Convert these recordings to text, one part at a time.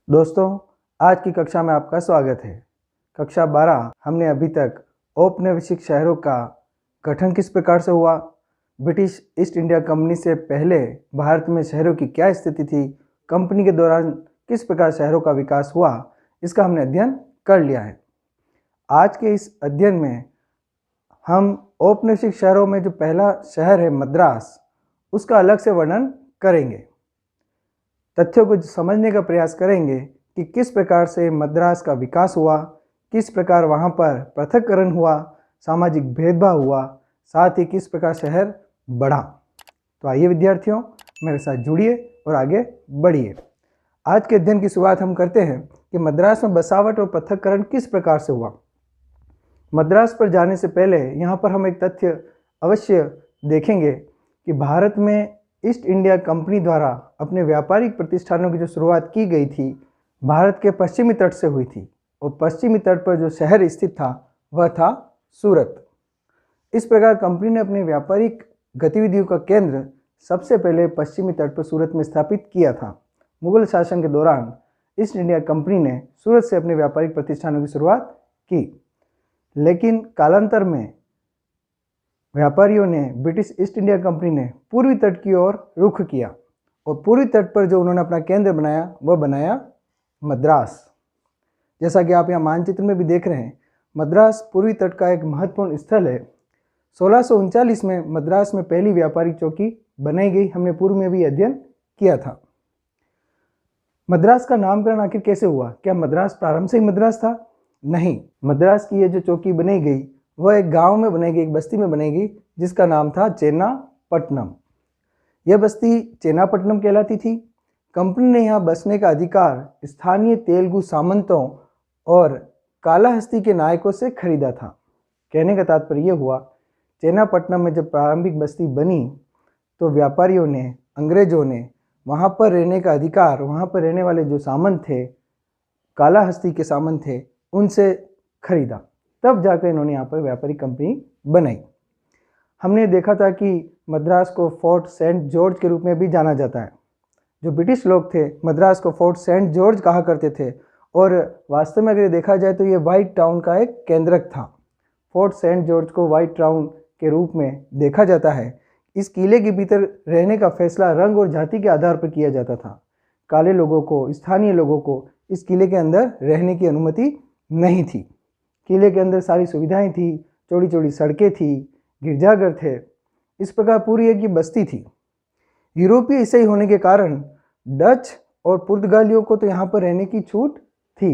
दोस्तों, आज की कक्षा में आपका स्वागत है। कक्षा 12 हमने अभी तक औपनिवेशिक शहरों का गठन किस प्रकार से हुआ, ब्रिटिश ईस्ट इंडिया कंपनी से पहले भारत में शहरों की क्या स्थिति थी, कंपनी के दौरान किस प्रकार शहरों का विकास हुआ, इसका हमने अध्ययन कर लिया है। आज के इस अध्ययन में हम औपनिवेशिक शहरों में जो पहला शहर है मद्रास, उसका अलग से वर्णन करेंगे। तथ्यों को समझने का प्रयास करेंगे कि किस प्रकार से मद्रास का विकास हुआ, किस प्रकार वहाँ पर पृथक्करण हुआ, सामाजिक भेदभाव हुआ, साथ ही किस प्रकार शहर बढ़ा। तो आइए विद्यार्थियों, मेरे साथ जुड़िए और आगे बढ़िए। आज के अध्ययन की शुरुआत हम करते हैं कि मद्रास में बसावट और पृथक्करण किस प्रकार से हुआ। मद्रास पर जाने से पहले यहाँ पर हम एक तथ्य अवश्य देखेंगे कि भारत में ईस्ट इंडिया कंपनी द्वारा अपने व्यापारिक प्रतिष्ठानों की जो शुरुआत की गई थी भारत के पश्चिमी तट से हुई थी, और पश्चिमी तट पर जो शहर स्थित था वह था सूरत। इस प्रकार कंपनी ने अपने व्यापारिक गतिविधियों का केंद्र सबसे पहले पश्चिमी तट पर सूरत में स्थापित किया था। मुगल शासन के दौरान ईस्ट इंडिया कंपनी ने सूरत से अपने व्यापारिक प्रतिष्ठानों की शुरुआत की, लेकिन कालांतर में व्यापारियों ने, ब्रिटिश ईस्ट इंडिया कंपनी ने पूर्वी तट की ओर रुख किया, और पूर्वी तट पर जो उन्होंने अपना केंद्र बनाया वह बनाया मद्रास। जैसा कि आप यहाँ मानचित्र में भी देख रहे हैं, मद्रास पूर्वी तट का एक महत्वपूर्ण स्थल है। 1639 में मद्रास में पहली व्यापारिक चौकी बनाई गई। हमने पूर्व में भी अध्ययन किया था। मद्रास का नामकरण आखिर कैसे हुआ? क्या मद्रास प्रारंभ से ही मद्रास था? नहीं, मद्रास की ये जो चौकी बनाई गई वह एक गांव में बनाई गई, एक बस्ती में बनाई गई, जिसका नाम था चेन्नापट्टनम। यह बस्ती चेन्नापट्टनम कहलाती थी। कंपनी ने यहाँ बसने का अधिकार स्थानीय तेलुगु सामंतों और कालाहस्ती के नायकों से खरीदा था। कहने का तात्पर्य यह हुआ, चेन्नापट्टनम में जब प्रारंभिक बस्ती बनी तो व्यापारियों ने, अंग्रेजों ने वहाँ पर रहने का अधिकार, वहाँ पर रहने वाले जो सामंत थे, कालाहस्ती के सामंत थे, उनसे खरीदा। तब जाकर इन्होंने यहाँ पर व्यापारिक कंपनी बनाई। हमने देखा था कि मद्रास को फोर्ट सेंट जॉर्ज के रूप में भी जाना जाता है। जो ब्रिटिश लोग थे मद्रास को फोर्ट सेंट जॉर्ज कहा करते थे, और वास्तव में अगर देखा जाए तो ये व्हाइट टाउन का एक केंद्रक था। फोर्ट सेंट जॉर्ज को व्हाइट टाउन के रूप में देखा जाता है। इस किले के भीतर रहने का फैसला रंग और जाति के आधार पर किया जाता था। काले लोगों को, स्थानीय लोगों को इस किले के अंदर रहने की अनुमति नहीं थी। किले के अंदर सारी सुविधाएं थी, चौड़ी चौड़ी सड़कें थी, गिरजाघर थे, इस प्रकार पूरी एक ये बस्ती थी। यूरोपीय ईसाई होने के कारण डच और पुर्तगालियों को तो यहाँ पर रहने की छूट थी।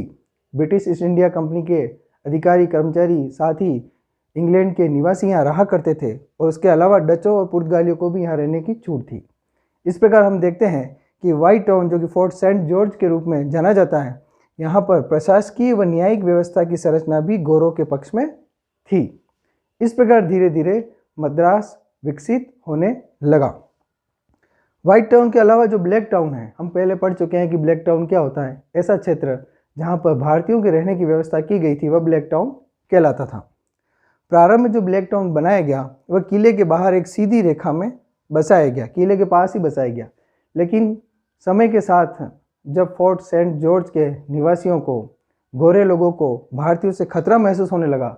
ब्रिटिश ईस्ट इंडिया कंपनी के अधिकारी, कर्मचारी, साथ ही इंग्लैंड के निवासी यहाँ रहा करते थे, और उसके अलावा डचों और पुर्तगालियों को भी यहाँ रहने की छूट थी। इस प्रकार हम देखते हैं कि व्हाइट टाउन, जो कि फोर्ट सेंट जॉर्ज के रूप में जाना जाता है, यहाँ पर प्रशासकीय व न्यायिक व्यवस्था की संरचना भी गोरों के पक्ष में थी। इस प्रकार धीरे धीरे मद्रास विकसित होने लगा। व्हाइट टाउन के अलावा जो ब्लैक टाउन है, हम पहले पढ़ चुके हैं कि ब्लैक टाउन क्या होता है। ऐसा क्षेत्र जहाँ पर भारतीयों के रहने की व्यवस्था की गई थी वह ब्लैक टाउन कहलाता था। प्रारंभ में जो ब्लैक टाउन बनाया गया वह किले के बाहर एक सीधी रेखा में बसाया गया, किले के पास ही बसाया गया। लेकिन समय के साथ जब फोर्ट सेंट जॉर्ज के निवासियों को, गोरे लोगों को भारतीयों से खतरा महसूस होने लगा,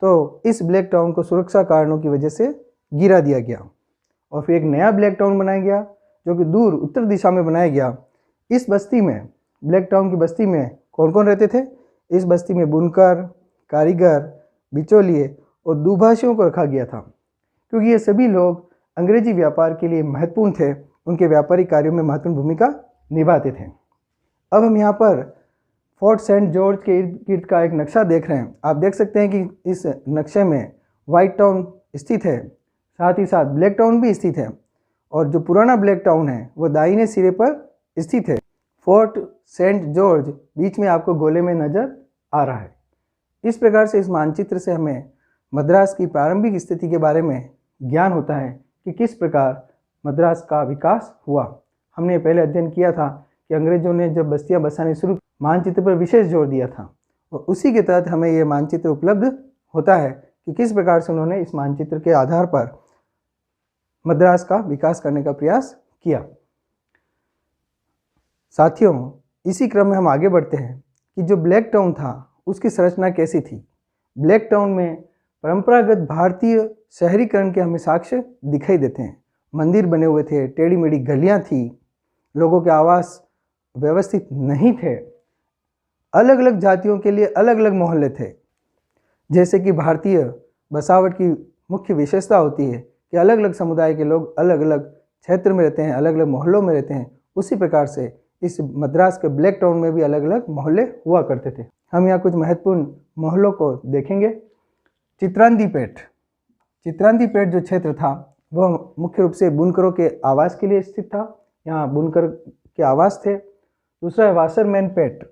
तो इस ब्लैक टाउन को सुरक्षा कारणों की वजह से गिरा दिया गया, और फिर एक नया ब्लैक टाउन बनाया गया जो कि दूर उत्तर दिशा में बनाया गया। इस बस्ती में, ब्लैक टाउन की बस्ती में कौन कौन रहते थे? इस बस्ती में बुनकर, कारीगर, बिचौलिए और दुभाषियों को रखा गया था, क्योंकि ये सभी लोग अंग्रेजी व्यापार के लिए महत्वपूर्ण थे, उनके व्यापारिक कार्यों में महत्वपूर्ण भूमिका निभाते थे। अब हम यहाँ पर फोर्ट सेंट जॉर्ज के इर्द गिर्द का एक नक्शा देख रहे हैं। आप देख सकते हैं कि इस नक्शे में व्हाइट टाउन स्थित है, साथ ही साथ ब्लैक टाउन भी स्थित है, और जो पुराना ब्लैक टाउन है वो दाहिने सिरे पर स्थित है। फोर्ट सेंट जॉर्ज बीच में आपको गोले में नज़र आ रहा है। इस प्रकार से इस मानचित्र से हमें मद्रास की प्रारंभिक स्थिति के बारे में ज्ञान होता है कि किस प्रकार मद्रास का विकास हुआ। हमने पहले अध्ययन किया था कि अंग्रेजों ने जब बस्तियां बसाने शुरू, मानचित्र पर विशेष जोर दिया था, और उसी के तहत हमें ये मानचित्र उपलब्ध होता है कि किस प्रकार से उन्होंने इस मानचित्र के आधार पर मद्रास का विकास करने का प्रयास किया। साथियों, इसी क्रम में हम आगे बढ़ते हैं कि जो ब्लैक टाउन था उसकी संरचना कैसी थी। ब्लैक टाउन में परंपरागत भारतीय शहरीकरण के हमें साक्ष्य दिखाई देते हैं। मंदिर बने हुए थे, टेढ़ी मेढ़ी गलियां थी, लोगों के आवास व्यवस्थित नहीं थे, अलग अलग जातियों के लिए अलग अलग मोहल्ले थे। जैसे कि भारतीय बसावट की मुख्य विशेषता होती है कि अलग अलग समुदाय के लोग अलग अलग क्षेत्र में रहते हैं, अलग अलग मोहल्लों में रहते हैं, उसी प्रकार से इस मद्रास के ब्लैक टाउन में भी अलग अलग मोहल्ले हुआ करते थे। हम यहाँ कुछ महत्वपूर्ण मोहल्लों को देखेंगे। चित्रांदीपेट। चित्रांदीपेट जो क्षेत्र था वह मुख्य रूप से बुनकरों के आवास के लिए स्थित था। यहाँ बुनकर के आवास थे। दूसरा है वासरमैन पेट।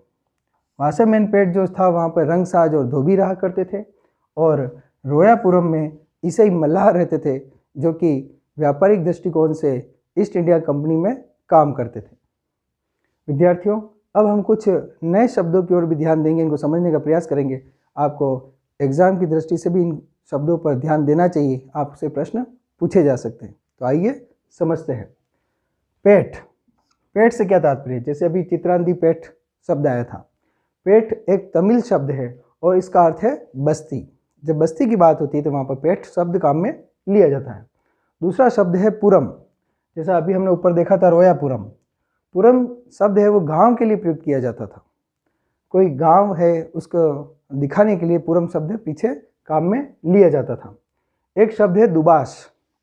वासरमैन पेट जो था वहाँ पर रंगसाज और धोबी रहा करते थे। और रोयापुरम में ईसाई मल्लाह रहते थे जो कि व्यापारिक दृष्टिकोण से ईस्ट इंडिया कंपनी में काम करते थे। विद्यार्थियों, अब हम कुछ नए शब्दों की ओर भी ध्यान देंगे, इनको समझने का प्रयास करेंगे। आपको एग्जाम की दृष्टि से भी इन शब्दों पर ध्यान देना चाहिए, आपसे प्रश्न पूछे जा सकते हैं। तो आइए समझते हैं। पेट। पेट से क्या तात्पर्य? जैसे अभी चित्रांदी पेट शब्द आया था। पेट एक तमिल शब्द है और इसका अर्थ है बस्ती। जब बस्ती की बात होती है तो वहाँ पर पेट शब्द काम में लिया जाता है। दूसरा शब्द है पुरम। जैसा अभी हमने ऊपर देखा था रोयापुरम। पुरम शब्द है वो गांव के लिए प्रयुक्त किया जाता था। कोई गांव है उसको दिखाने के लिए पुरम शब्द पीछे काम में लिया जाता था। एक शब्द है दुबास।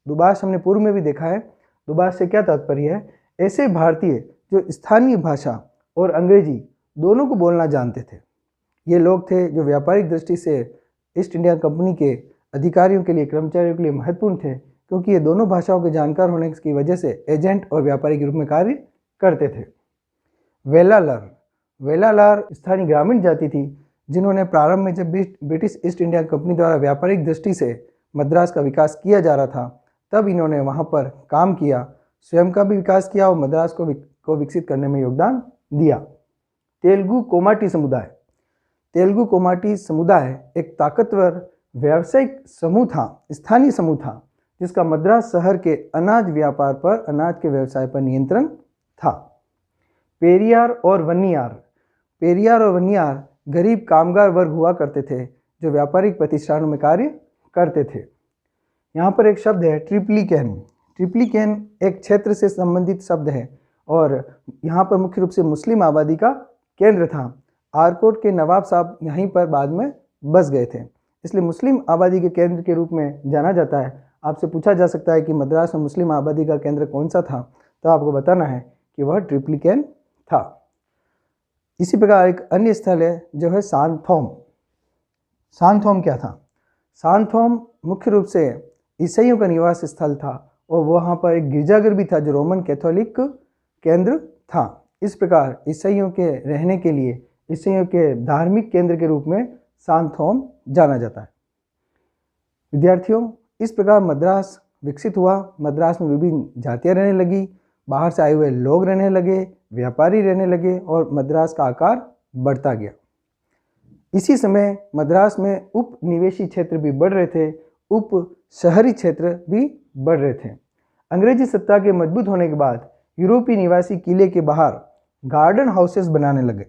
दुबास हमने पूर्व में भी देखा है। दुबास से क्या तात्पर्य है? ऐसे भारतीय जो स्थानीय भाषा और अंग्रेजी दोनों को बोलना जानते थे। ये लोग थे जो व्यापारिक दृष्टि से ईस्ट इंडिया कंपनी के अधिकारियों के लिए, कर्मचारियों के लिए महत्वपूर्ण थे, क्योंकि ये दोनों भाषाओं के जानकार होने की वजह से एजेंट और व्यापारी के रूप में कार्य करते थे। वेलालर। वेलालर स्थानीय ग्रामीण जाति थी जिन्होंने प्रारंभ में जब ब्रिटिश ईस्ट इंडिया कंपनी द्वारा व्यापारिक दृष्टि से मद्रास का विकास किया जा रहा था तब इन्होंने वहाँ पर काम किया, स्वयं का भी विकास किया और मद्रास को विकसित करने में योगदान दिया। तेलुगु कोमाटी समुदाय। तेलुगु कोमाटी समुदाय एक ताकतवर व्यावसायिक समूह था, स्थानीय समूह था, जिसका मद्रास शहर के अनाज व्यापार पर, अनाज के व्यवसाय पर नियंत्रण था। पेरियार और वन्नियार। पेरियार और वन्नियार गरीब कामगार वर्ग हुआ करते थे जो व्यापारिक प्रतिष्ठानों में कार्य करते थे। यहाँ पर एक शब्द है ट्रिप्लिकेन। ट्रिप्लिकेन एक क्षेत्र से संबंधित शब्द है और यहाँ पर मुख्य रूप से मुस्लिम आबादी का केंद्र था। आरकोट के नवाब साहब यहीं पर बाद में बस गए थे, इसलिए मुस्लिम आबादी के केंद्र के रूप में जाना जाता है। आपसे पूछा जा सकता है कि मद्रास में मुस्लिम आबादी का केंद्र कौन सा था, तो आपको बताना है कि वह ट्रिप्लिकेन था। इसी प्रकार एक अन्य स्थल है जो है सांथोम। सांथोम क्या था? सांथोम मुख्य रूप से ईसाइयों का निवास स्थल था और वहाँ पर एक गिरजाघर भी था जो रोमन कैथोलिक केंद्र था। इस प्रकार ईसाइयों के रहने के लिए, ईसाइयों के धार्मिक केंद्र के रूप में सांथोम जाना जाता है। विद्यार्थियों, इस प्रकार मद्रास विकसित हुआ। मद्रास में विभिन्न जातियाँ रहने लगी, बाहर से आए हुए लोग रहने लगे, व्यापारी रहने लगे और मद्रास का आकार बढ़ता गया। इसी समय मद्रास में उपनिवेशी क्षेत्र भी बढ़ रहे थे, उप शहरी क्षेत्र भी बढ़ रहे थे। अंग्रेजी सत्ता के मजबूत होने के बाद यूरोपीय निवासी किले के बाहर गार्डन हाउसेस बनाने लगे।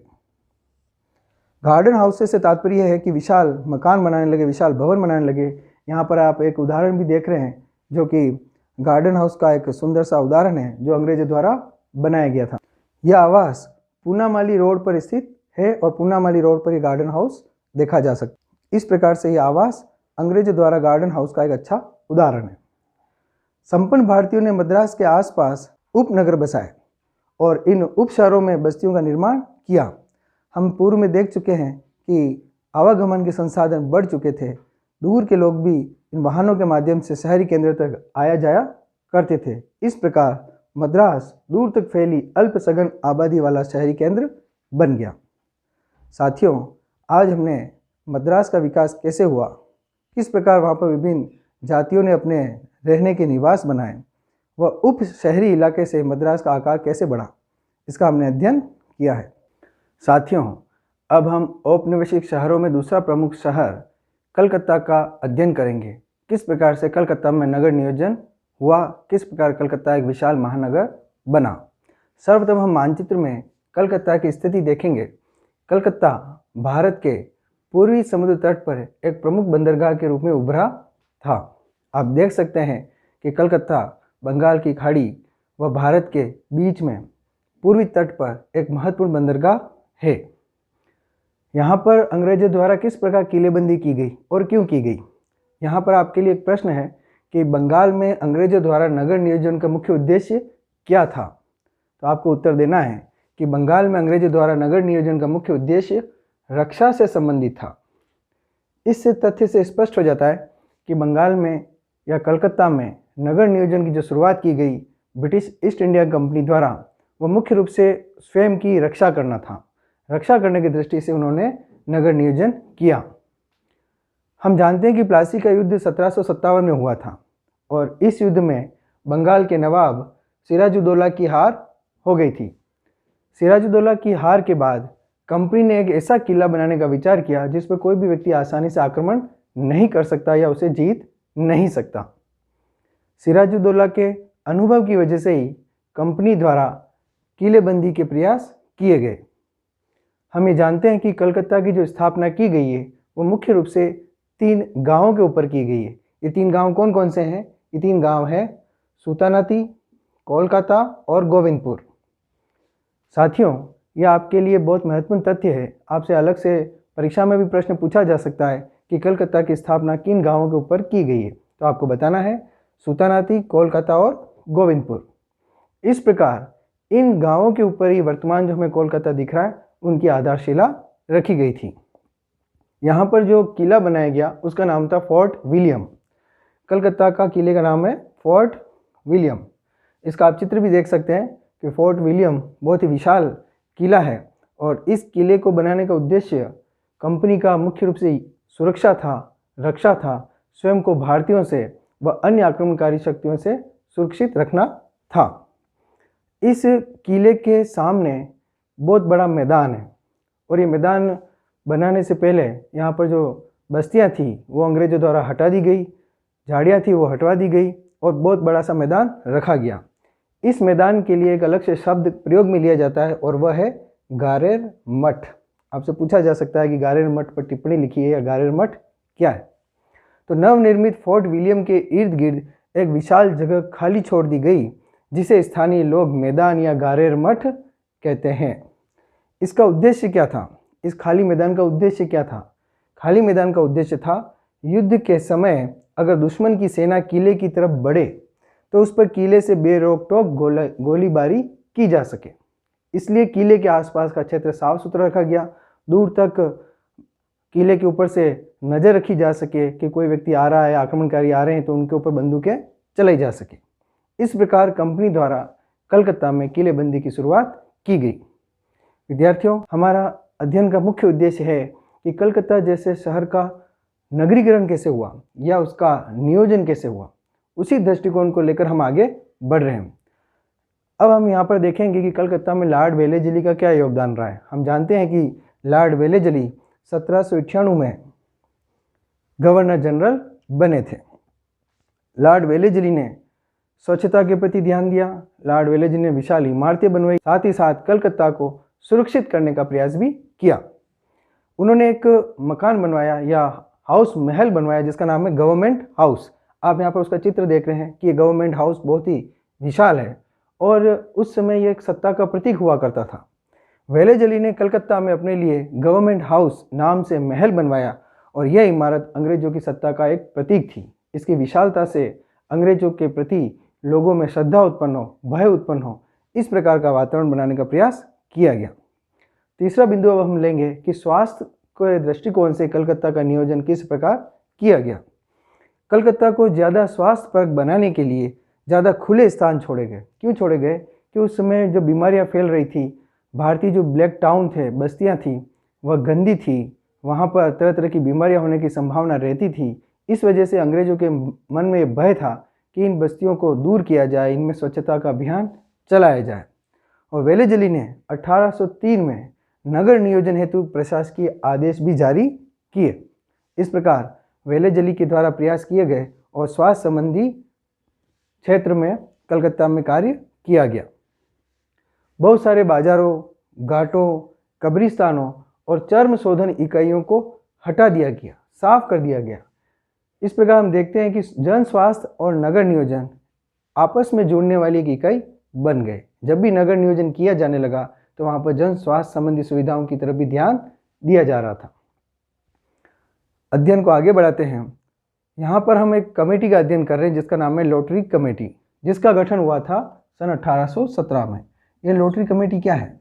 गार्डन हाउसेस से तात्पर्य है कि विशाल मकान बनाने लगे, विशाल भवन बनाने लगे। यहाँ पर आप एक उदाहरण भी देख रहे हैं जो कि गार्डन हाउस का एक सुंदर सा उदाहरण है जो अंग्रेजों द्वारा बनाया गया था। यह आवास पूनामाली रोड पर स्थित है और पूनामाली रोड पर यह गार्डन हाउस देखा जा सकता है। इस प्रकार से यह आवास अंग्रेजों द्वारा गार्डन हाउस का एक अच्छा उदाहरण है। संपन्न भारतीयों ने मद्रास के आसपास उपनगर बसाए और इन उप शहरों में बस्तियों का निर्माण किया। हम पूर्व में देख चुके हैं कि आवागमन के संसाधन बढ़ चुके थे। दूर के लोग भी इन वाहनों के माध्यम से शहरी केंद्र तक आया जाया करते थे। इस प्रकार मद्रास दूर तक फैली अल्पसघन आबादी वाला शहरी केंद्र बन गया। साथियों, आज हमने मद्रास का विकास कैसे हुआ, किस प्रकार वहाँ पर विभिन्न जातियों ने अपने रहने के निवास बनाए, वह उप शहरी इलाके से मद्रास का आकार कैसे बढ़ा, इसका हमने अध्ययन किया है। साथियों, अब हम औपनिवेशिक शहरों में दूसरा प्रमुख शहर कलकत्ता का अध्ययन करेंगे। किस प्रकार से कलकत्ता में नगर नियोजन हुआ, किस प्रकार कलकत्ता एक विशाल महानगर बना। सर्वप्रथम हम मानचित्र में कलकत्ता की स्थिति देखेंगे, कलकत्ता भारत के पूर्वी समुद्र तट पर एक प्रमुख बंदरगाह के रूप में उभरा था। आप देख सकते हैं कि कलकत्ता बंगाल की खाड़ी व भारत के बीच में पूर्वी तट पर एक महत्वपूर्ण बंदरगाह है। यहाँ पर अंग्रेजों द्वारा किस प्रकार किलेबंदी की गई और क्यों की गई? यहाँ पर आपके लिए एक प्रश्न है कि बंगाल में अंग्रेजों द्वारा नगर नियोजन का मुख्य उद्देश्य क्या था? तो आपको उत्तर देना है कि बंगाल में अंग्रेजों द्वारा नगर नियोजन का मुख्य उद्देश्य रक्षा से संबंधित था। इस तथ्य से स्पष्ट हो जाता है कि बंगाल में या कलकत्ता में नगर नियोजन की जो शुरुआत की गई ब्रिटिश ईस्ट इंडिया कंपनी द्वारा, वह मुख्य रूप से स्वयं की रक्षा करना था। रक्षा करने की दृष्टि से उन्होंने नगर नियोजन किया। हम जानते हैं कि प्लासी का युद्ध 1757 में हुआ था और इस युद्ध में बंगाल के नवाब सिराजुद्दौला की हार हो गई थी। सिराजुद्दौला की हार के बाद कंपनी ने एक ऐसा किला बनाने का विचार किया जिस पर कोई भी व्यक्ति आसानी से आक्रमण नहीं कर सकता या उसे जीत नहीं सकता। सिराजुद्दौला के अनुभव की वजह से ही कंपनी द्वारा किलेबंदी के प्रयास किए गए। हम ये जानते हैं कि कलकत्ता की जो स्थापना की गई है वो मुख्य रूप से 3 गांवों के ऊपर की गई है। ये 3 गांव कौन कौन से हैं? ये 3 गांव हैं सूतानाती, कोलकाता और गोविंदपुर। साथियों, यह आपके लिए बहुत महत्वपूर्ण तथ्य है। आपसे अलग से परीक्षा में भी प्रश्न पूछा जा सकता है कि कलकत्ता की स्थापना किन गांवों के ऊपर की गई है। तो आपको बताना है सूतानाती, कोलकाता और गोविंदपुर। इस प्रकार इन गांवों के ऊपर ही वर्तमान जो हमें कोलकाता दिख रहा है उनकी आधारशिला रखी गई थी। यहाँ पर जो किला बनाया गया उसका नाम था फोर्ट विलियम। कलकत्ता का किले का नाम है फोर्ट विलियम। इसका आप चित्र भी देख सकते हैं कि फोर्ट विलियम बहुत ही विशाल किला है और इस किले को बनाने का उद्देश्य कंपनी का मुख्य रूप से सुरक्षा था, रक्षा था, स्वयं को भारतीयों से व अन्य आक्रमणकारी शक्तियों से सुरक्षित रखना था। इस किले के सामने बहुत बड़ा मैदान है और ये मैदान बनाने से पहले यहाँ पर जो बस्तियाँ थी वो अंग्रेजों द्वारा हटा दी गई, झाड़ियाँ थी वो हटवा दी गई और बहुत बड़ा सा मैदान रखा गया। इस मैदान के लिए एक अलग से शब्द प्रयोग में लिया जाता है और वह है गारेर मठ। आपसे पूछा जा सकता है कि गारेर मठ पर टिप्पणी लिखी है या गारेर मठ क्या है? तो नवनिर्मित फोर्ट विलियम के इर्द गिर्द एक विशाल जगह खाली छोड़ दी गई जिसे स्थानीय लोग मैदान या गारेर मठ कहते हैं। इसका उद्देश्य क्या था? इस खाली मैदान का उद्देश्य क्या था? खाली मैदान का उद्देश्य था युद्ध के समय अगर दुश्मन की सेना किले की तरफ बढ़े तो उस पर किले से बेरोक टोक गोलीबारी की जा सके। इसलिए किले के आसपास का क्षेत्र साफ सुथरा रखा गया। दूर तक किले के ऊपर से नज़र रखी जा सके कि कोई व्यक्ति आ रहा है, आक्रमणकारी आ रहे हैं तो उनके ऊपर बंदूकें चलाई जा सके। इस प्रकार कंपनी द्वारा कलकत्ता में किलेबंदी की शुरुआत की गई। विद्यार्थियों, हमारा अध्ययन का मुख्य उद्देश्य है कि कलकत्ता जैसे शहर का नगरीकरण कैसे हुआ या उसका नियोजन कैसे हुआ, उसी दृष्टिकोण को लेकर हम आगे बढ़ रहे हैं। अब हम यहाँ पर देखेंगे कि कलकत्ता में लॉर्ड वेलेजली का क्या योगदान रहा है। हम जानते हैं कि लॉर्ड वेलेजली 1798 में गवर्नर जनरल बने थे। लॉर्ड वेलेजली ने स्वच्छता के प्रति ध्यान दिया। लॉर्ड वेलेजली ने विशाल इमारतें बनवाई, साथ ही साथ कलकत्ता को सुरक्षित करने का प्रयास भी किया। उन्होंने एक मकान बनवाया या हाउस महल बनवाया जिसका नाम है गवर्नमेंट हाउस। आप यहाँ पर उसका चित्र देख रहे हैं कि ये गवर्नमेंट हाउस बहुत ही विशाल है और उस समय ये एक सत्ता का प्रतीक हुआ करता था। वेलेजली ने कलकत्ता में अपने लिए गवर्नमेंट हाउस नाम से महल बनवाया और यह इमारत अंग्रेजों की सत्ता का एक प्रतीक थी। इसकी विशालता से अंग्रेजों के प्रति लोगों में श्रद्धा उत्पन्न हो, भय उत्पन्न हो, इस प्रकार का वातावरण बनाने का प्रयास किया गया। तीसरा बिंदु अब हम लेंगे कि स्वास्थ्य के दृष्टिकोण से कलकत्ता का नियोजन किस प्रकार किया गया। कलकत्ता को ज़्यादा स्वास्थ्यप्रद बनाने के लिए ज़्यादा खुले स्थान छोड़े गए। क्यों छोड़े गए? कि उस समय जो बीमारियां फैल रही थी, भारतीय जो ब्लैक टाउन थे, बस्तियां थी, वह गंदी थी, वहाँ पर तरह तरह की बीमारियां होने की संभावना रहती थी। इस वजह से अंग्रेजों के मन में भय था कि इन बस्तियों को दूर किया जाए, इनमें स्वच्छता का अभियान चलाया जाए। और वेलेजली ने 1803 में नगर नियोजन हेतु प्रशासकीय आदेश भी जारी किए। इस प्रकार वेलेजली के द्वारा प्रयास किए गए और स्वास्थ्य संबंधी क्षेत्र में कलकत्ता में कार्य किया गया। बहुत सारे बाजारों, घाटों, कब्रिस्तानों और चर्म शोधन इकाइयों को हटा दिया गया, साफ कर दिया गया। इस प्रकार हम देखते हैं कि जन स्वास्थ्य और नगर नियोजन आपस में जुड़ने वाली एक इकाई बन गए। जब भी नगर नियोजन किया जाने लगा तो वहाँ पर जन स्वास्थ्य संबंधी सुविधाओं की तरफ भी ध्यान दिया जा रहा था। अध्ययन को आगे बढ़ाते हैं। यहाँ पर हम एक कमेटी का अध्ययन कर रहे हैं जिसका नाम है लॉटरी कमेटी, जिसका गठन हुआ था सन 1817 में। ये लॉटरी कमेटी क्या है?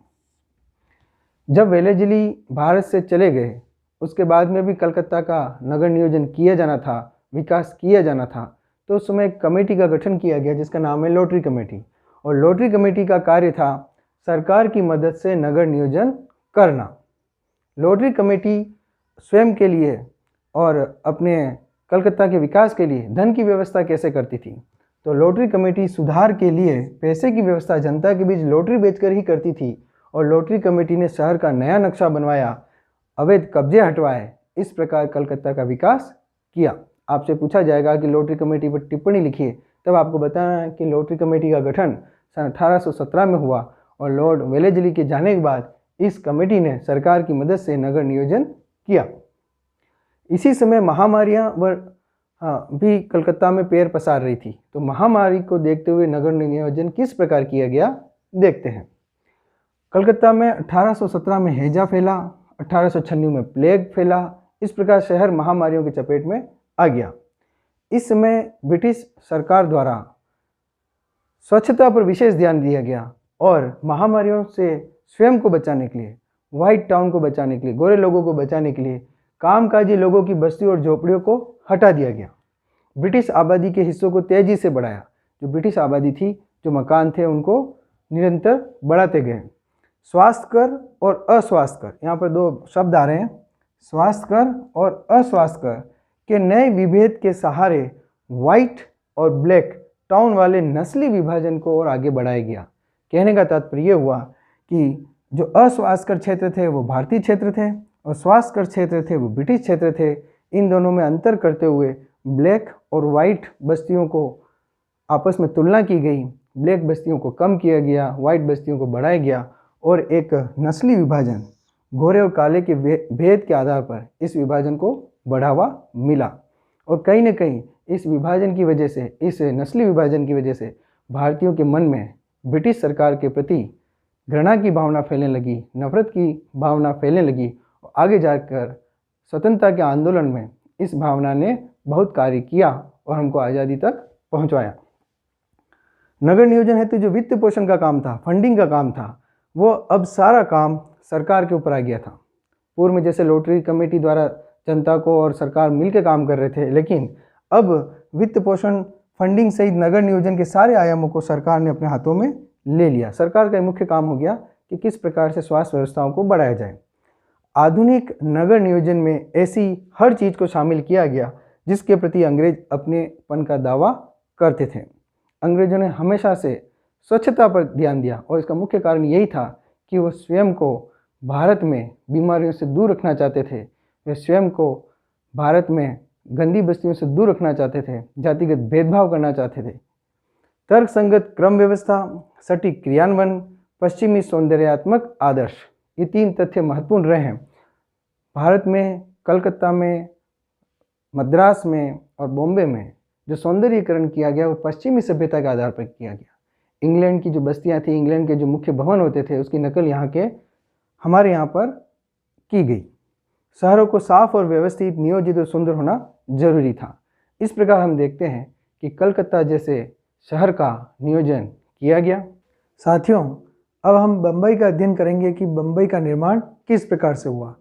जब वेलेजली भारत से चले गए उसके बाद में भी कलकत्ता का नगर नियोजन किया जाना था, विकास किया जाना था, तो उस समय एक कमेटी का गठन किया गया जिसका नाम है लॉटरी कमेटी। और लॉटरी कमेटी का कार्य था सरकार की मदद से नगर नियोजन करना। लॉटरी कमेटी स्वयं के लिए और अपने कलकत्ता के विकास के लिए धन की व्यवस्था कैसे करती थी? तो लॉटरी कमेटी सुधार के लिए पैसे की व्यवस्था जनता के बीच लॉटरी बेचकर ही करती थी। और लॉटरी कमेटी ने शहर का नया नक्शा बनवाया, अवैध कब्जे हटवाए, इस प्रकार कलकत्ता का विकास किया। आपसे पूछा जाएगा कि लॉटरी कमेटी पर टिप्पणी लिखिए, तब आपको बताना है कि लॉटरी कमेटी का गठन सन 1817 में हुआ और लॉर्ड वेलेजली के जाने के बाद इस कमेटी ने सरकार की मदद से नगर नियोजन किया। इसी समय महामारियां भी कलकत्ता में पैर पसार रही थी। तो महामारी को देखते हुए नगर नियोजन किस प्रकार किया गया देखते हैं। कलकत्ता में 1817 में हैजा फैला, 1896 में प्लेग फैला। इस प्रकार शहर महामारियों की चपेट में आ गया। इस समय ब्रिटिश सरकार द्वारा स्वच्छता पर विशेष ध्यान दिया गया और महामारियों से स्वयं को बचाने के लिए, व्हाइट टाउन को बचाने के लिए, गोरे लोगों को बचाने के लिए कामकाजी लोगों की बस्ती और झोपड़ियों को हटा दिया गया। ब्रिटिश आबादी के हिस्सों को तेजी से बढ़ाया। जो ब्रिटिश आबादी थी, जो मकान थे, उनको निरंतर बढ़ाते गए। स्वास्थ्य कर और अस्वास्थ्य कर, यहाँ पर दो शब्द आ रहे हैं, स्वास्थ्य कर और अस्वास्थ्य कर के नए विभेद के सहारे व्हाइट और ब्लैक टाउन वाले नस्ली विभाजन को और आगे बढ़ाया गया। कहने का तात्पर्य हुआ कि जो अस्वास्थ्यकर क्षेत्र थे वो भारतीय क्षेत्र थे और स्वास्थ्यकर क्षेत्र थे वो ब्रिटिश क्षेत्र थे। इन दोनों में अंतर करते हुए ब्लैक और वाइट बस्तियों को आपस में तुलना की गई। ब्लैक बस्तियों को कम किया गया, वाइट बस्तियों को बढ़ाया गया और एक नस्ली विभाजन, गोरे और काले के भेद के आधार पर इस विभाजन को बढ़ावा मिला। और कहीं न कहीं इस विभाजन की वजह से, इस नस्ली विभाजन की वजह से भारतीयों के मन में ब्रिटिश सरकार के प्रति घृणा की भावना फैलने लगी, नफरत की भावना फैलने लगी। और आगे जाकर स्वतंत्रता के आंदोलन में इस भावना ने बहुत कार्य किया और हमको आज़ादी तक पहुंचाया। नगर नियोजन हेतु जो वित्त पोषण का काम था, फंडिंग का काम था, वो अब सारा काम सरकार के ऊपर आ गया था। पूर्व में जैसे लॉटरी कमेटी द्वारा जनता को और सरकार मिलकर काम कर रहे थे, लेकिन अब वित्त पोषण, फंडिंग सहित नगर नियोजन के सारे आयामों को सरकार ने अपने हाथों में ले लिया। सरकार का मुख्य काम हो गया कि किस प्रकार से स्वास्थ्य व्यवस्थाओं को बढ़ाया जाए। आधुनिक नगर नियोजन में ऐसी हर चीज़ को शामिल किया गया जिसके प्रति अंग्रेज अपनेपन का दावा करते थे। अंग्रेजों ने हमेशा से स्वच्छता पर ध्यान दिया और इसका मुख्य कारण यही था कि वो स्वयं को भारत में बीमारियों से दूर रखना चाहते थे। वे स्वयं को भारत में गंदी बस्तियों से दूर रखना चाहते थे, जातिगत भेदभाव करना चाहते थे। तर्कसंगत क्रम व्यवस्था, सटीक क्रियान्वयन, पश्चिमी सौंदर्यात्मक आदर्श, ये तीन तथ्य महत्वपूर्ण रहे हैं। भारत में, कलकत्ता में, मद्रास में और बॉम्बे में जो सौंदर्यीकरण किया गया वो पश्चिमी सभ्यता के आधार पर किया गया। इंग्लैंड की जो बस्तियां थी, इंग्लैंड के जो मुख्य भवन होते थे, उसकी नकल यहाँ के हमारे यहाँ पर की गई। शहरों को साफ और व्यवस्थित, नियोजित और सुंदर होना जरूरी था। इस प्रकार हम देखते हैं कि कलकत्ता जैसे शहर का नियोजन किया गया। साथियों, अब हम बम्बई का अध्ययन करेंगे कि बम्बई का निर्माण किस प्रकार से हुआ।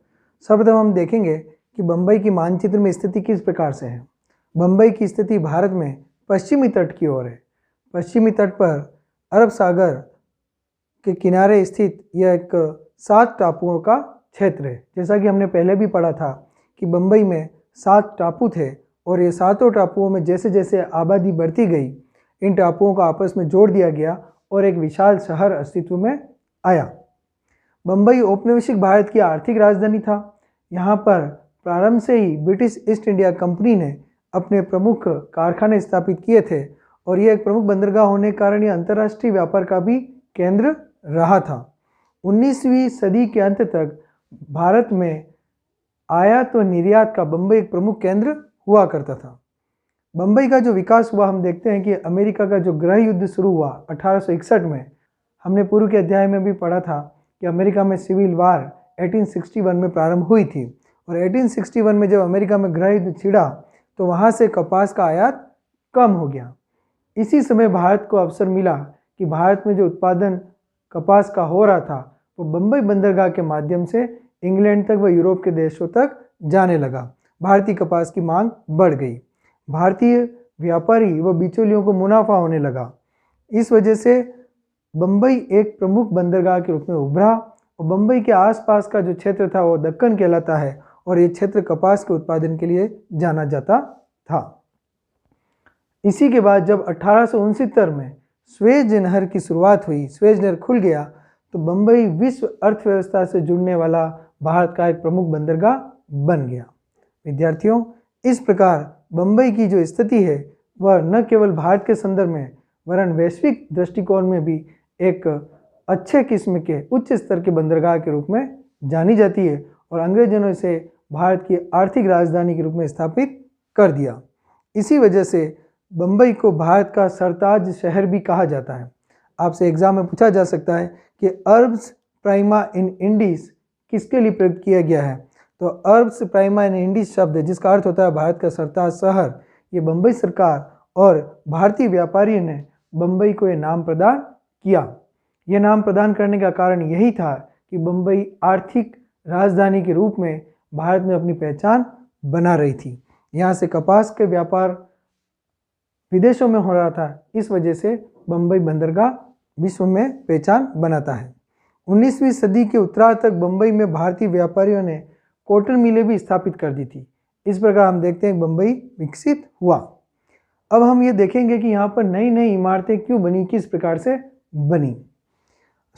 सर्वप्रथम हम देखेंगे कि बम्बई की मानचित्र में स्थिति किस प्रकार से है। बम्बई की स्थिति भारत में पश्चिमी तट की ओर है। पश्चिमी तट पर अरब सागर के किनारे स्थित यह एक 7 टापुओं का क्षेत्र है। जैसा कि हमने पहले भी पढ़ा था कि बम्बई में 7 टापू थे और ये 7 टापुओं में जैसे जैसे आबादी बढ़ती गई, इन टापुओं को आपस में जोड़ दिया गया और एक विशाल शहर अस्तित्व में आया। बम्बई औपनिवेशिक भारत की आर्थिक राजधानी था। यहाँ पर प्रारंभ से ही ब्रिटिश ईस्ट इंडिया कंपनी ने अपने प्रमुख कारखाने स्थापित किए थे और यह एक प्रमुख बंदरगाह होने के कारण यह अंतर्राष्ट्रीय व्यापार का भी केंद्र रहा था। 19वीं सदी के अंत तक भारत में आयात और निर्यात का बम्बई एक प्रमुख केंद्र हुआ करता था। बम्बई का जो विकास हुआ, हम देखते हैं कि अमेरिका का जो गृह युद्ध शुरू हुआ 1861 में, हमने पूर्व के अध्याय में भी पढ़ा था कि अमेरिका में सिविल वार 1861 में प्रारंभ हुई थी, और 1861 में जब अमेरिका में गृह युद्ध छिड़ा तो वहाँ से कपास का आयात कम हो गया। इसी समय भारत को अवसर मिला कि भारत में जो उत्पादन कपास का हो रहा था वो बम्बई बंदरगाह के माध्यम से इंग्लैंड तक व यूरोप के देशों तक जाने लगा। भारतीय कपास की मांग बढ़ गई, भारतीय व्यापारी व बिचौलियों को मुनाफा होने लगा। इस वजह से बम्बई एक प्रमुख बंदरगाह के रूप में उभरा, और बम्बई के आसपास का जो क्षेत्र था वो दक्कन कहलाता है, और ये क्षेत्र कपास के उत्पादन के लिए जाना जाता था। इसी के बाद जब 1869 में स्वेज नहर की शुरुआत हुई, स्वेज नहर खुल गया, तो बम्बई विश्व अर्थव्यवस्था से जुड़ने वाला भारत का एक प्रमुख बंदरगाह बन गया। विद्यार्थियों, इस प्रकार बम्बई की जो स्थिति है वह न केवल भारत के संदर्भ में वरन वैश्विक दृष्टिकोण में भी एक अच्छे किस्म के उच्च स्तर के बंदरगाह के रूप में जानी जाती है, और अंग्रेजों ने इसे भारत की आर्थिक राजधानी के रूप में स्थापित कर दिया। इसी वजह से बम्बई को भारत का सरताज शहर भी कहा जाता है। आपसे एग्जाम में पूछा जा सकता है कि अरब्स प्राइमा इन इंडीज किसके लिए प्रयुक्त किया गया है, तो अरब्स प्राइमा इन इंडीज शब्द जिसका अर्थ होता है भारत का सरताज शहर, ये बम्बई सरकार और भारतीय व्यापारियों ने बम्बई को ये नाम प्रदान किया। यह नाम प्रदान करने का कारण यही था कि बम्बई आर्थिक राजधानी के रूप में भारत में अपनी पहचान बना रही थी। यहाँ से कपास के व्यापार विदेशों में हो रहा था, इस वजह से बम्बई बंदरगाह विश्व में पहचान बनाता है। 19वीं सदी के उत्तरार्ध तक बम्बई में भारतीय व्यापारियों ने कॉटन मिलें भी स्थापित कर दी थी। इस प्रकार हम देखते हैं बम्बई विकसित हुआ। अब हम ये देखेंगे कि यहाँ पर नई नई इमारतें क्यों बनी, किस प्रकार से बनी।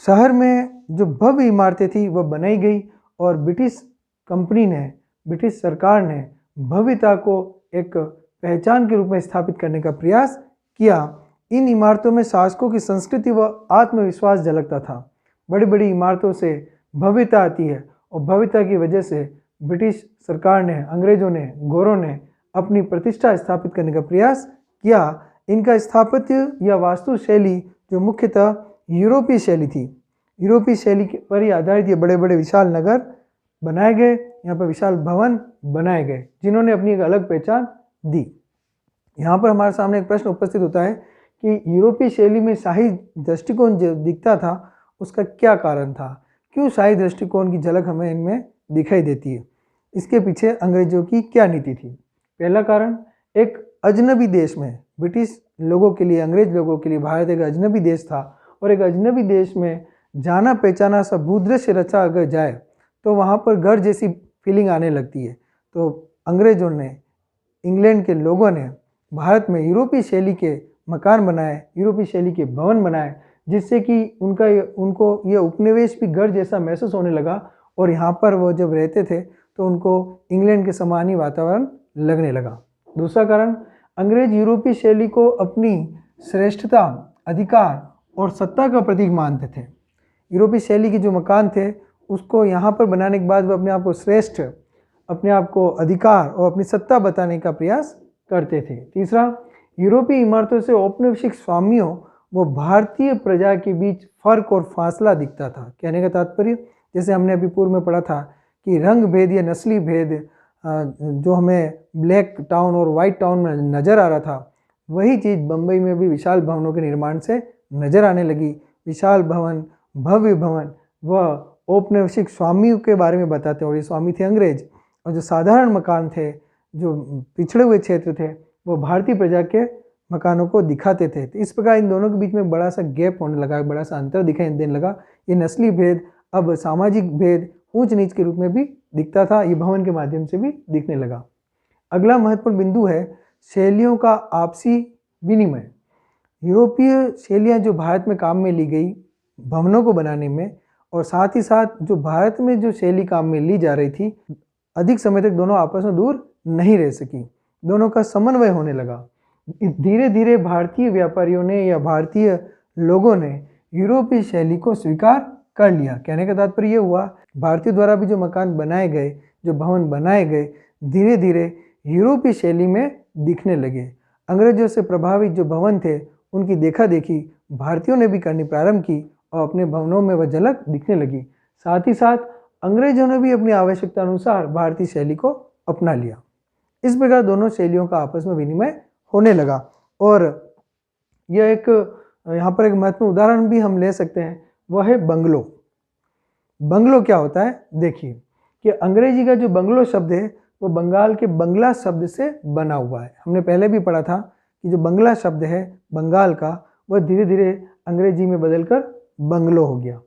शहर में जो भव्य इमारतें थी वह बनाई गई, और ब्रिटिश कंपनी ने, ब्रिटिश सरकार ने भव्यता को एक पहचान के रूप में स्थापित करने का प्रयास किया। इन इमारतों में शासकों की संस्कृति व आत्मविश्वास झलकता था। बड़ी बड़ी इमारतों से भव्यता आती है, और भव्यता की वजह से ब्रिटिश सरकार ने, अंग्रेजों ने, गोरों ने अपनी प्रतिष्ठा स्थापित करने का प्रयास किया। इनका स्थापत्य या वास्तु शैली जो मुख्यतः यूरोपीय शैली थी, यूरोपीय शैली पर ही आधारित ये बड़े बड़े विशाल नगर बनाए गए, यहाँ पर विशाल भवन बनाए गए जिन्होंने अपनी एक अलग पहचान दी। यहाँ पर हमारे सामने एक प्रश्न उपस्थित होता है कि यूरोपीय शैली में शाही दृष्टिकोण जो दिखता था उसका क्या कारण था, क्यों शाही दृष्टिकोण की झलक हमें इनमें दिखाई देती है, इसके पीछे अंग्रेजों की क्या नीति थी। पहला कारण, एक अजनबी देश में ब्रिटिश लोगों के लिए, अंग्रेज लोगों के लिए भारत एक अजनबी देश था, और एक अजनबी देश में जाना पहचाना सा भूदृश्य रचा अगर जाए तो वहाँ पर घर जैसी फीलिंग आने लगती है। तो अंग्रेजों ने, इंग्लैंड के लोगों ने भारत में यूरोपीय शैली के मकान बनाए, यूरोपीय शैली के भवन बनाए, जिससे कि उनको ये उपनिवेश भी घर जैसा महसूस होने लगा, और यहाँ पर वो जब रहते थे तो उनको इंग्लैंड के समान ही वातावरण लगने लगा। दूसरा कारण, अंग्रेज यूरोपीय शैली को अपनी श्रेष्ठता, अधिकार और सत्ता का प्रतीक मानते थे। यूरोपीय शैली के जो मकान थे उसको यहाँ पर बनाने के बाद वो अपने आप को श्रेष्ठ, अपने आप को अधिकार और अपनी सत्ता बताने का प्रयास करते थे। तीसरा, यूरोपीय इमारतों से औपनिवेशिक स्वामियों वो भारतीय प्रजा के बीच फर्क और फासला दिखता था। कहने का तात्पर्य, जैसे हमने अभी पूर्व में पढ़ा था कि रंग भेद या नस्ली भेद जो हमें ब्लैक टाउन और वाइट टाउन में नज़र आ रहा था, वही चीज़ बम्बई में भी विशाल भवनों के निर्माण से नज़र आने लगी। विशाल भवन, भव्य भवन वह औपनिवेशिक स्वामियों के बारे में बताते हैं, और ये स्वामी थे अंग्रेज, और जो साधारण मकान थे, जो पिछड़े हुए क्षेत्र थे, वो भारतीय प्रजा के मकानों को दिखाते थे। तो इस प्रकार इन दोनों के बीच में बड़ा सा गैप होने लगा, बड़ा सा अंतर दिखाई देने लगा। ये नस्ली भेद अब सामाजिक भेद, ऊंच नीच के रूप में भी दिखता था, ये भवन के माध्यम से भी दिखने लगा। अगला महत्वपूर्ण बिंदु है शैलियों का आपसी विनिमय। यूरोपीय शैलियाँ जो भारत में काम में ली गई भवनों को बनाने में, और साथ ही साथ जो भारत में जो शैली काम में ली जा रही थी, अधिक समय तक दोनों आपस में दूर नहीं रह सकी, दोनों का समन्वय होने लगा। धीरे धीरे भारतीय व्यापारियों ने या भारतीय लोगों ने यूरोपीय शैली को स्वीकार कर लिया। कहने का तात्पर्य ये हुआ, भारतीयों द्वारा भी जो मकान बनाए गए, जो भवन बनाए गए, धीरे धीरे यूरोपीय शैली में दिखने लगे। अंग्रेजों से प्रभावित जो भवन थे उनकी देखा देखी भारतीयों ने भी करनी प्रारंभ की और अपने भवनों में वह झलक दिखने लगी। साथ ही साथ अंग्रेजों ने भी अपनी आवश्यकता अनुसार भारतीय शैली को अपना लिया। इस प्रकार दोनों शैलियों का आपस में विनिमय होने लगा। और यह एक यहाँ पर एक महत्वपूर्ण उदाहरण भी हम ले सकते हैं, वह है बंगलो। बंगलो क्या होता है, देखिए कि अंग्रेजी का जो बंगलो शब्द है वो बंगाल के बंगला शब्द से बना हुआ है। हमने पहले भी पढ़ा था कि जो बंगला शब्द है बंगाल का, वह धीरे धीरे अंग्रेजी में बदलकर बंगलो हो गया,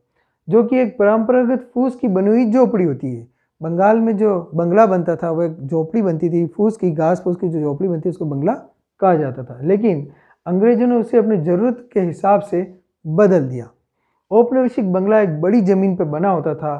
जो कि एक परंपरागत फूस की बनी हुई झोपड़ी होती है। बंगाल में जो बंगला बनता था वह एक झोपड़ी बनती थी, फूस की, घास फूस की जो झोपड़ी बनती है उसको बंगला कहा जाता था। लेकिन अंग्रेजों ने उसे अपनी ज़रूरत के हिसाब से बदल दिया। औपनिवेशिक बंगला एक बड़ी ज़मीन पर बना होता था,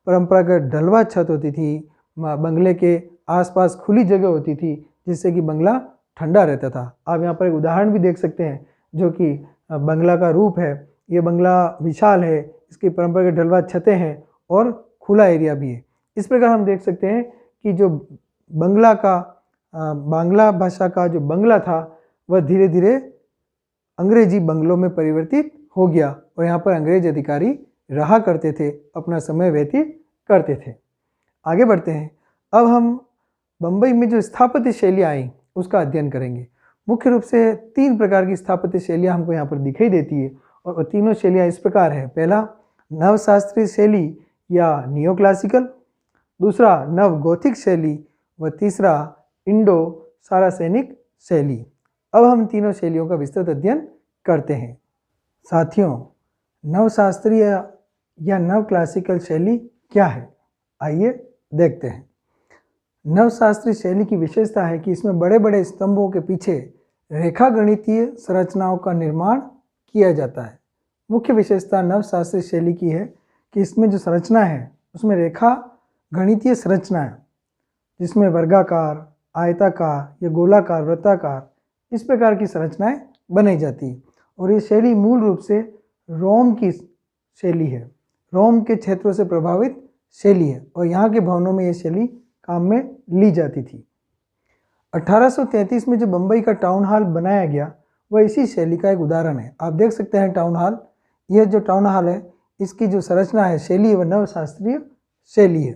परंपरागत ढलवा छत होती थी, बंगले के आसपास खुली जगह होती थी जिससे कि बंगला ठंडा रहता था। आप यहाँ पर एक उदाहरण भी देख सकते हैं जो कि बंगला का रूप है। ये बंगला विशाल है, इसकी परंपरागत ढलवा छतें हैं और खुला एरिया भी है। इस प्रकार हम देख सकते हैं कि जो बंगला का बांग्ला भाषा का जो बंगला था वह धीरे धीरे अंग्रेजी बंगलों में परिवर्तित हो गया और यहाँ पर अंग्रेज अधिकारी रहा करते थे, अपना समय व्यतीत करते थे। आगे बढ़ते हैं। अब हम बम्बई में जो स्थापत्य शैलियाँ आई उसका अध्ययन करेंगे। मुख्य रूप से 3 प्रकार की स्थापत्य शैलियाँ हमको यहाँ पर दिखाई देती है और वो तीनों शैलियाँ इस प्रकार है। पहला नवशास्त्रीय शैली या नियो क्लासिकल, दूसरा नव गौथिक शैली व तीसरा इंडो सारासेनिक शैली। अब हम तीनों शैलियों का विस्तृत अध्ययन करते हैं। साथियों, नवशास्त्रीय या नव क्लासिकल शैली क्या है, आइए देखते हैं। नवशास्त्रीय शैली की विशेषता है कि इसमें बड़े बड़े स्तंभों के पीछे रेखा गणितीय संरचनाओं का निर्माण किया जाता है। मुख्य विशेषता नवशास्त्रीय शैली की है कि इसमें जो संरचना है उसमें रेखा गणितीय संरचना है, जिसमें वर्गाकार, आयताकार या गोलाकार, वृत्ताकार इस प्रकार की संरचनाएं बनाई जाती है। और ये शैली मूल रूप से रोम की शैली है, रोम के क्षेत्रों से प्रभावित शैली है और यहाँ के भवनों में ये शैली काम में ली जाती थी। 1833 में जो बम्बई का टाउन हॉल बनाया गया वह इसी शैली का एक उदाहरण है। आप देख सकते हैं टाउन हॉल, यह जो टाउन हॉल है इसकी जो संरचना है, शैली है, वह नवशास्त्रीय शैली है।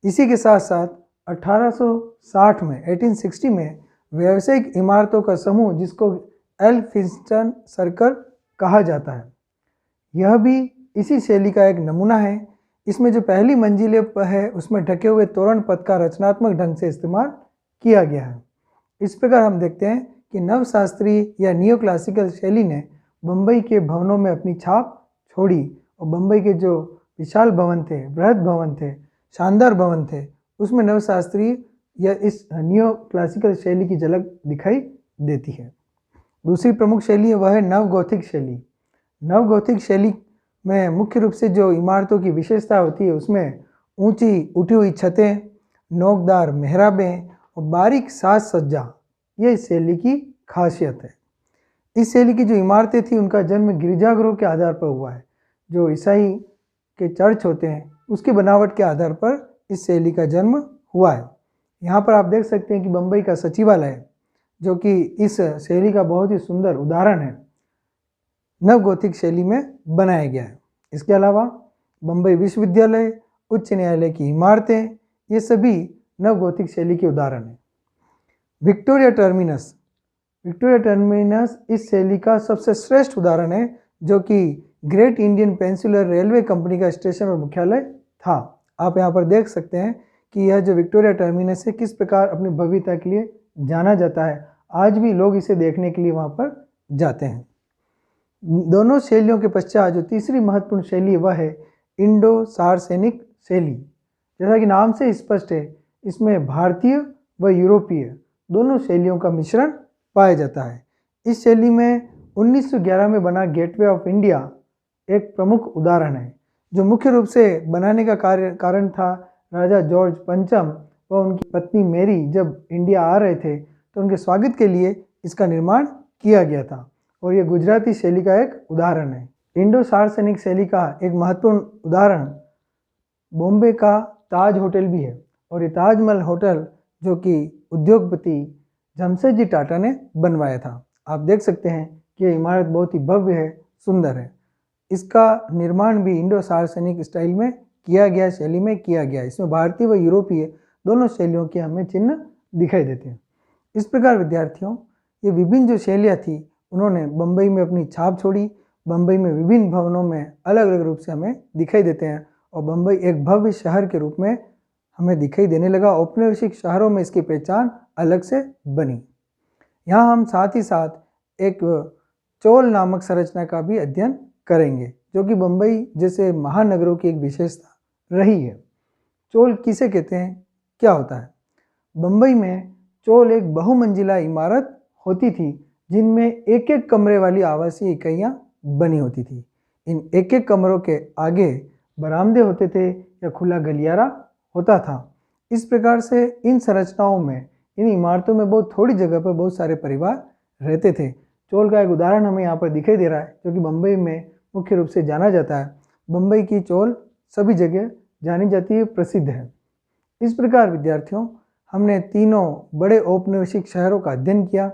इसी के साथ साथ 1860 में 1860 में व्यावसायिक इमारतों का समूह जिसको एल्फिंस्टन सर्कल कहा जाता है, यह भी इसी शैली का एक नमूना है। इसमें जो पहली मंजिल है उसमें ढके हुए तोरण पथ का रचनात्मक ढंग से इस्तेमाल किया गया है। इस प्रकार हम देखते हैं कि नवशास्त्रीय या नियो क्लासिकल शैली ने बम्बई के भवनों में अपनी छाप छोड़ी और बम्बई के जो विशाल भवन थे, बृहद भवन थे, शानदार भवन थे, उसमें नवशास्त्रीय या इस नियो क्लासिकल शैली की झलक दिखाई देती है। दूसरी प्रमुख शैली है वह है नवगौथिक शैली। नवगौथिक शैली में मुख्य रूप से जो इमारतों की विशेषता होती है उसमें ऊंची उठी हुई छतें, नोकदार मेहराबें और बारीक साज सज्जा, ये इस शैली की खासियत है। इस शैली की जो इमारतें थी उनका जन्म गिरजाघरों के आधार पर हुआ है। जो ईसाई के चर्च होते हैं उसकी बनावट के आधार पर इस शैली का जन्म हुआ है। यहाँ पर आप देख सकते हैं कि बम्बई का सचिवालय जो कि इस शैली का बहुत ही सुंदर उदाहरण है, नवगौथिक शैली में बनाया गया है। इसके अलावा बम्बई विश्वविद्यालय, उच्च न्यायालय की इमारतें, ये सभी नवगौथिक शैली के उदाहरण हैं। विक्टोरिया टर्मिनस, विक्टोरिया टर्मिनस इस शैली का सबसे श्रेष्ठ उदाहरण है, जो कि great Indian peninsular railway company का स्टेशन और मुख्यालय था। आप यहाँ पर देख सकते हैं कि यह जो विक्टोरिया टर्मिनस है किस प्रकार अपनी भव्यता के लिए जाना जाता है। आज भी लोग इसे देखने के लिए वहाँ पर जाते हैं। दोनों शैलियों के पश्चात जो तीसरी महत्वपूर्ण शैली वह है इंडो सारसेनिक शैली। जैसा कि नाम से स्पष्ट है, इसमें भारतीय व यूरोपीय दोनों शैलियों का मिश्रण पाया जाता है। इस शैली में 1911 में बना गेटवे ऑफ इंडिया एक प्रमुख उदाहरण है, जो मुख्य रूप से बनाने का कारण था राजा जॉर्ज पंचम व उनकी पत्नी मेरी जब इंडिया आ रहे थे तो उनके स्वागत के लिए इसका निर्माण किया गया था और ये गुजराती शैली का एक उदाहरण है। इंडो सार्वजनिक शैली का एक महत्वपूर्ण उदाहरण बॉम्बे का ताज होटल भी है, और ये ताजमहल होटल जो कि उद्योगपति जमशेदजी टाटा ने बनवाया था। आप देख सकते हैं कि ये इमारत बहुत ही भव्य है, सुंदर है। इसका निर्माण भी इंडो सार्वजनिक स्टाइल में किया गया, शैली में किया गया। इसमें भारतीय व यूरोपीय दोनों शैलियों के हमें चिन्ह दिखाई देते हैं। इस प्रकार विद्यार्थियों, ये विभिन्न जो शैलियाँ थी उन्होंने बम्बई में अपनी छाप छोड़ी। बम्बई में विभिन्न भवनों में अलग अलग रूप से हमें दिखाई देते हैं, और बम्बई एक भव्य शहर के रूप में हमें दिखाई देने लगा। औपनिवेशिक शहरों में इसकी पहचान अलग से बनी। यहाँ हम साथ ही साथ एक चोल नामक संरचना का भी अध्ययन करेंगे, जो कि बम्बई जैसे महानगरों की एक विशेषता रही है। चोल किसे कहते हैं, क्या होता है? बम्बई में चोल एक बहुमंजिला इमारत होती थी, जिनमें एक एक कमरे वाली आवासीय इकाइयाँ बनी होती थी। इन एक एक कमरों के आगे बरामदे होते थे या खुला गलियारा होता था। इस प्रकार से इन संरचनाओं में, इन इमारतों में बहुत थोड़ी जगह पर बहुत सारे परिवार रहते थे। चोल का एक उदाहरण हमें यहाँ पर दिखाई दे रहा है, जो कि बम्बई में मुख्य रूप से जाना जाता है। बम्बई की चोल सभी जगह जानी जाती है, प्रसिद्ध है। इस प्रकार विद्यार्थियों, हमने तीनों बड़े औपनिवेशिक शहरों का अध्ययन किया,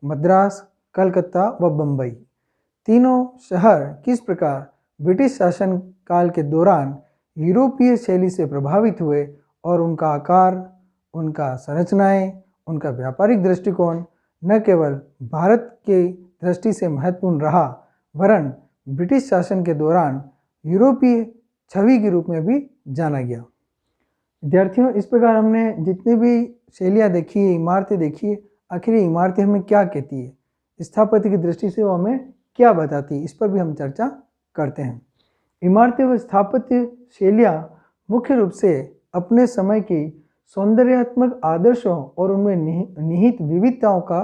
मद्रास, कलकत्ता व बम्बई। तीनों शहर किस प्रकार ब्रिटिश शासन काल के दौरान यूरोपीय शैली से प्रभावित हुए, और उनका आकार, उनका संरचनाएं, उनका व्यापारिक दृष्टिकोण न केवल भारत की दृष्टि से महत्वपूर्ण रहा, वरन ब्रिटिश शासन के दौरान यूरोपीय छवि के रूप में भी जाना गया। विद्यार्थियों, इस प्रकार हमने जितनी भी शैलियाँ देखी है, इमारतें देखी है, आखिर ये इमारतें हमें क्या कहती है, स्थापत्य की दृष्टि से वो हमें क्या बताती है, इस पर भी हम चर्चा करते हैं। इमारतें व स्थापत्य शैलियाँ मुख्य रूप से अपने समय की सौंदर्यात्मक आदर्शों और उनमें निहित विविधताओं का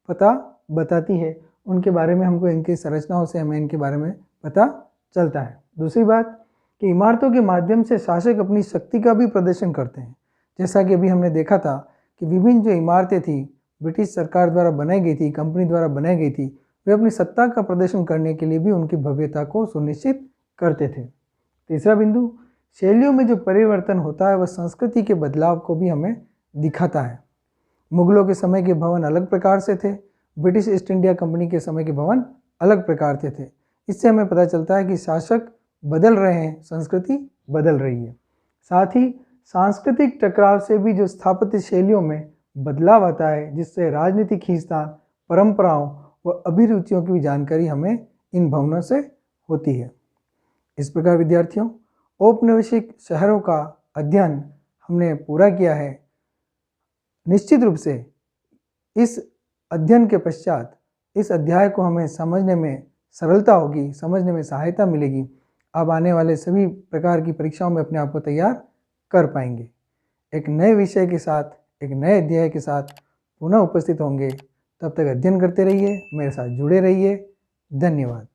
पता बताती है। उनके बारे में हमको, इनकी संरचनाओं से हमें इनके बारे में पता चलता है। दूसरी बात कि इमारतों के माध्यम से शासक अपनी शक्ति का भी प्रदर्शन करते हैं। जैसा कि अभी हमने देखा था कि विभिन्न जो इमारतें थी ब्रिटिश सरकार द्वारा बनाई गई थी, कंपनी द्वारा बनाई गई थी, वे अपनी सत्ता का प्रदर्शन करने के लिए भी उनकी भव्यता को सुनिश्चित करते थे। तीसरा बिंदु, शैलियों में जो परिवर्तन होता है वह संस्कृति के बदलाव को भी हमें दिखाता है। मुगलों के समय के भवन अलग प्रकार से थे, ब्रिटिश ईस्ट इंडिया कंपनी के समय के भवन अलग प्रकार के थे। इससे हमें पता चलता है कि शासक बदल रहे हैं, संस्कृति बदल रही है। साथ ही सांस्कृतिक टकराव से भी जो स्थापत्य शैलियों में बदलाव आता है, जिससे राजनीतिक खींचतान, परंपराओं व अभिरुचियों की भी जानकारी हमें इन भवनों से होती है। इस प्रकार विद्यार्थियों, औपनिवेशिक शहरों का अध्ययन हमने पूरा किया है। निश्चित रूप से इस अध्ययन के पश्चात इस अध्याय को हमें समझने में सरलता होगी, समझने में सहायता मिलेगी। अब आने वाले सभी प्रकार की परीक्षाओं में अपने आप को तैयार कर पाएंगे। एक नए विषय के साथ, एक नए अध्याय के साथ पुनः उपस्थित होंगे। तब तक अध्ययन करते रहिए, मेरे साथ जुड़े रहिए। धन्यवाद।